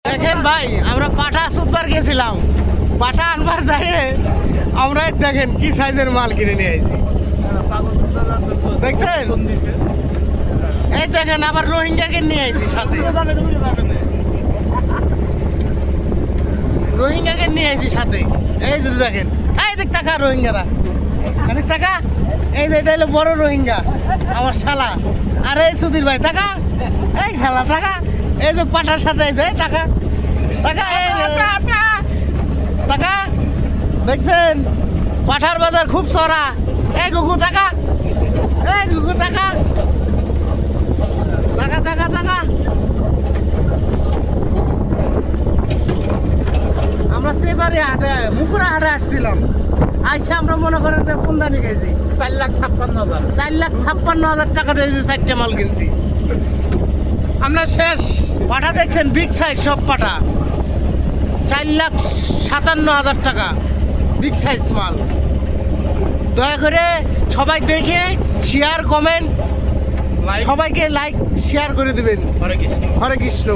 দেখেন ভাই, আমরা পাঠা সুদবার গেছিলাম, পাঠা আনবার যাই আমরা দেখেন কি সাইজের মাল কিনে নিয়ে আইছি। দেখছেন, এই দেখেন আবার রোহিঙ্গাকে নিয়ে আইছি সাথে, রোহিঙ্গাকে নিয়ে আইছি সাথে। এই যে দেখেন, এই দেখ টাকা রোহিঙ্গারা, এদিক টাকা, এই যে এটা হলো বড় রোহিঙ্গা আমার শালা। আর এই সুধীর ভাই টাকা, এই শালা টাকা, এই যে পাঠার সাথে এই যে টাকা টাকা, এই টাকা দেখছেন, পাঠার বাজার খুব চড়া। এই গুগু টাকা, এই গুগু টাকা টাকা টাকা টাকা। আমরা তেবারে হাটে, মুকুরা হাটে আসছিলাম, আইসা আমরা মনে করেন যে ফুলদানি গেছি 4,56,000 4,56,000 টাকা দিয়ে 4টে মাল কিনছি আমরা শেষ। পাঠা দেখছেন বিগ সাইজ সব পাঠা, 4,57,000 টাকা বিগ সাইজ মাল। দয়া করে সবাই দেখে শেয়ার কমেন্ট, সবাইকে লাইক শেয়ার করে দেবেন। হরে কৃষ্ণ। হরে কৃষ্ণ।